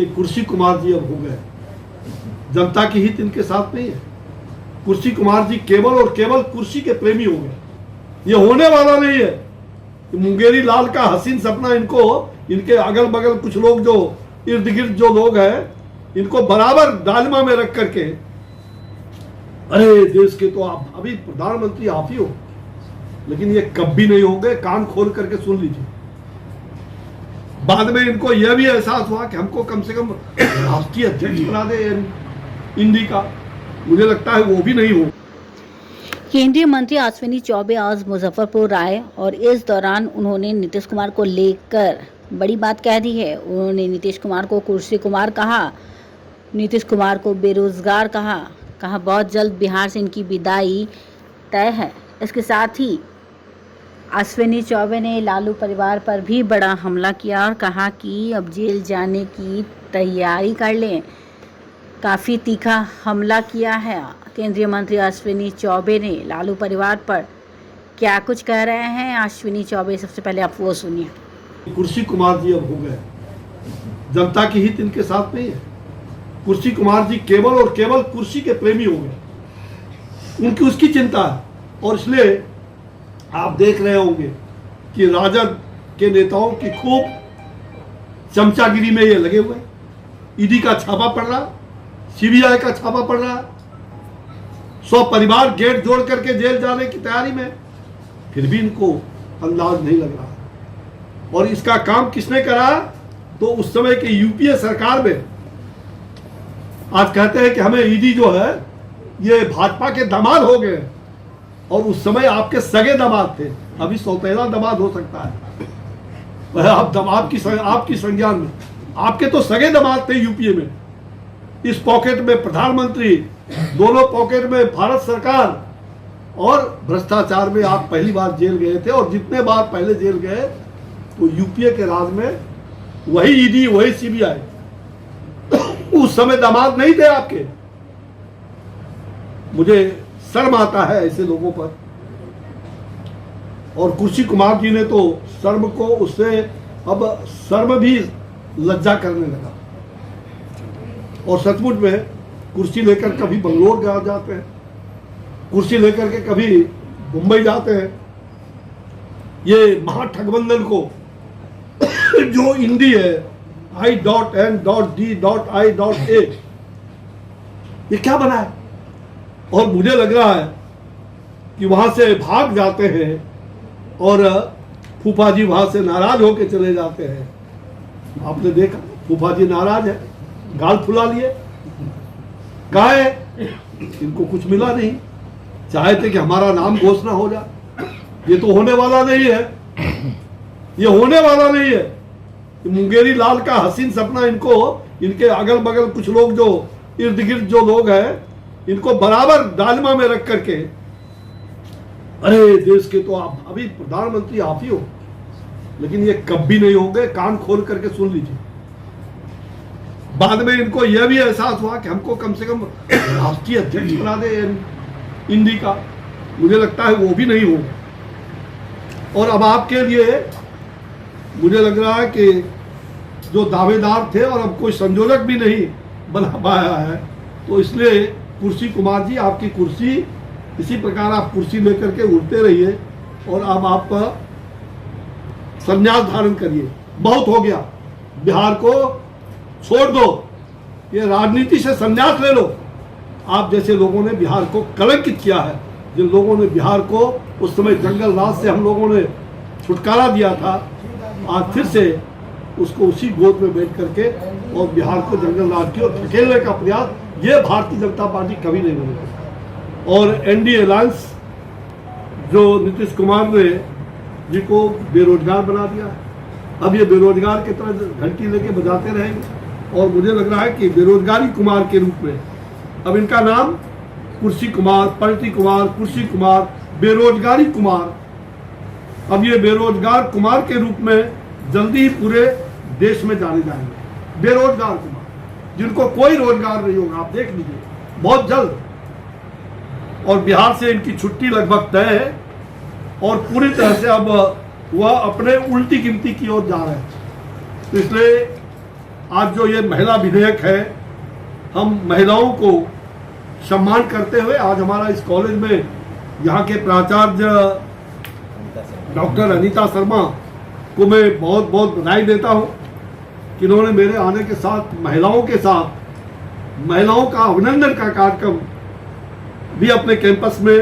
कुर्सी कुमार जी अब हो गए, जनता की हित इनके साथ नहीं है। कुर्सी कुमार जी केवल और केवल कुर्सी के प्रेमी हो गए। ये होने वाला नहीं है। मुंगेरी लाल का हसीन सपना इनको, इनके अगल बगल कुछ लोग जो इर्द गिर्द जो लोग हैं, इनको बराबर डालमा में रख करके, अरे देश के तो आप अभी प्रधानमंत्री आप ही हो, लेकिन ये कभी नहीं होंगे। कान खोल करके सुन लीजिए। बाद में इनको यह भी एहसास हुआ कि हमको कम से कम राष्ट्रीय अध्यक्ष बना दे इंडी का। मुझे लगता है वो भी नहीं हो। केंद्रीय मंत्री अश्विनी चौबे आज मुजफ्फरपुर आए और इस दौरान उन्होंने नीतीश कुमार को लेकर बड़ी बात कह दी है। उन्होंने नीतीश कुमार को कुर्सी कुमार कहा, नीतीश कुमार को बेरोजगार कहा बहुत जल्द बिहार से इनकी विदाई तय है। इसके साथ ही अश्विनी चौबे ने लालू परिवार पर भी बड़ा हमला किया और कहा कि अब जेल जाने की तैयारी कर लें। काफ़ी तीखा हमला किया है। केंद्रीय मंत्री अश्विनी चौबे ने लालू परिवार पर क्या कुछ कह रहे हैं अश्विनी चौबे, सबसे पहले आप वो सुनिए। कुर्सी कुमार जी अब हो गए, जनता की हित इनके साथ नहीं है। कुर्सी कुमार जी केवल और केवल कुर्सी के प्रेमी हो गए। उनकी उसकी चिंता है और इसलिए आप देख रहे होंगे कि राजद के नेताओं की खूब चमचागिरी में ये लगे हुए। ईडी का छापा पड़ रहा, सीबीआई का छापा पड़ रहा, 100 परिवार गेट जोड़ करके जेल जाने की तैयारी में, फिर भी इनको अंदाज नहीं लग रहा। और इसका काम किसने करा? तो उस समय की यूपीए सरकार में आज कहते हैं कि हमें ईडी जो है ये भाजपा के दामाद हो गए, और उस समय आपके सगे दामाद थे। अभी सौतेला दामाद हो सकता है, वह आप दामाद की आपकी संज्ञान में, आपके तो सगे दामाद थे यूपीए में। इस पॉकेट में प्रधानमंत्री, दोनों पॉकेट में भारत सरकार, और भ्रष्टाचार में आप पहली बार जेल गए थे। और जितने बार पहले जेल गए तो यूपीए के राज में वही ईडी वही सीबीआई। उस समय दामाद नहीं थे आपके। मुझे शर्म आता है ऐसे लोगों पर। और कुर्सी कुमार जी ने तो शर्म को, उससे अब शर्म भी लज्जा करने लगा। और सचमुच में कुर्सी लेकर कभी बंगलोर जाते हैं, कुर्सी लेकर के कभी मुंबई जाते हैं। ये महाठगबंधन को जो हिंदी है I.N.D.I.A, ये क्या बना है? और मुझे लग रहा है कि वहां से भाग जाते हैं और फूफा जी वहां से नाराज होकर चले जाते हैं। आपने देखा फूफा जी नाराज है, गाल फुला लिए। कहा है इनको कुछ मिला नहीं, चाहते कि हमारा नाम घोषणा हो जाए। ये तो होने वाला नहीं है, ये होने वाला नहीं है। मुंगेरी लाल का हसीन सपना इनको, इनके अगल बगल कुछ लोग जो इर्द गिर्द जो लोग हैं, इनको बराबर डालमा में रख करके, अरे देश के तो आप अभी प्रधानमंत्री आप ही हो, लेकिन ये कभी नहीं होंगे। कान खोल करके सुन लीजिए। बाद में इनको यह भी एहसास हुआ कि हमको कम से कम राष्ट्रीय अध्यक्ष बना दे इंडी का। मुझे लगता है वो भी नहीं होगा। और अब आपके लिए मुझे लग रहा है कि जो दावेदार थे और अब कोई संयोजक भी नहीं बना पाया है, तो इसलिए कुर्सी कुमार जी आपकी कुर्सी, इसी प्रकार आप कुर्सी लेकर के उड़ते रहिए और अब आप संन्यास धारण करिए। बहुत हो गया, बिहार को छोड़ दो, ये राजनीति से संन्यास ले लो। आप जैसे लोगों ने बिहार को कलंकित किया है, जिन लोगों ने बिहार को उस समय जंगल राज से हम लोगों ने छुटकारा दिया था, आज फिर से उसको उसी गोद में बैठ करके और बिहार को जंगल राज की ओर धकेलने का प्रयास, ये भारतीय जनता पार्टी कभी नहीं करेगी। और एनडीए अलायंस जो नीतीश कुमार ने जी को बेरोजगार बना दिया, अब ये बेरोजगार की तरह घंटी लेके बजाते रहेंगे। और मुझे लग रहा है कि बेरोजगारी कुमार के रूप में अब इनका नाम कुर्सी कुमार, पलटी कुमार, कुर्सी कुमार, बेरोजगारी कुमार, अब ये बेरोजगार कुमार के रूप में जल्दी ही पूरे देश में जाने जाएंगे। बेरोजगार कुमार, जिनको कोई रोजगार नहीं होगा, आप देख लीजिए बहुत जल्द। और बिहार से इनकी छुट्टी लगभग तय है और पूरी तरह से अब वह अपने उल्टी गिनती की ओर जा रहे हैं। तो इसलिए आज जो ये महिला विधेयक है, हम महिलाओं को सम्मान करते हुए आज हमारा इस कॉलेज में यहाँ के प्राचार्य डॉक्टर अनीता शर्मा को मैं बहुत बहुत बधाई देता हूँ कि इन्होंने मेरे आने के साथ महिलाओं का अभिनंदन का कार्यक्रम भी अपने कैंपस में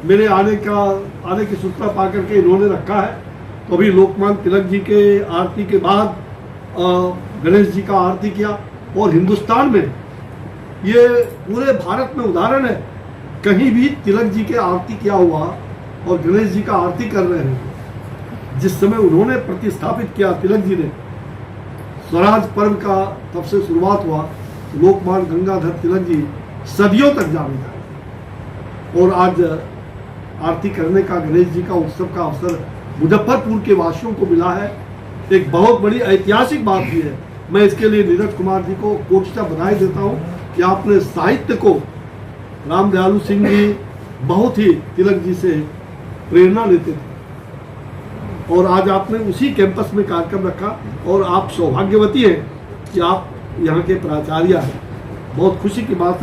मेरे आने की सूचना पा करके इन्होंने रखा है। तो अभी लोकमान्य तिलक जी के आरती के बाद गणेश जी का आरती किया और हिंदुस्तान में ये पूरे भारत में उदाहरण है, कहीं भी तिलक जी के आरती किया हुआ और गणेश जी का आरती कर रहे हैं। जिस समय उन्होंने प्रतिस्थापित किया तिलक जी ने स्वराज पर्व का, तब से शुरुआत हुआ। लोकमान्य गंगाधर तिलक जी सदियों तक जाने जाए और आज आरती करने का, गणेश जी का उत्सव का अवसर मुजफ्फरपुर के वासियों को मिला है। एक बहुत बड़ी ऐतिहासिक बात भी है। मैं इसके लिए नीरज कुमार जी को कोटिशा बधाई देता हूँ कि आपने साहित्य को, राम दयालु सिंह जी बहुत ही तिलक जी से प्रेरणा लेते थे और आज आपने उसी कैंपस में कार्यक्रम रखा और आप सौभाग्यवती हैं कि आप यहाँ के प्राचार्य हैं। बहुत खुशी की बात है।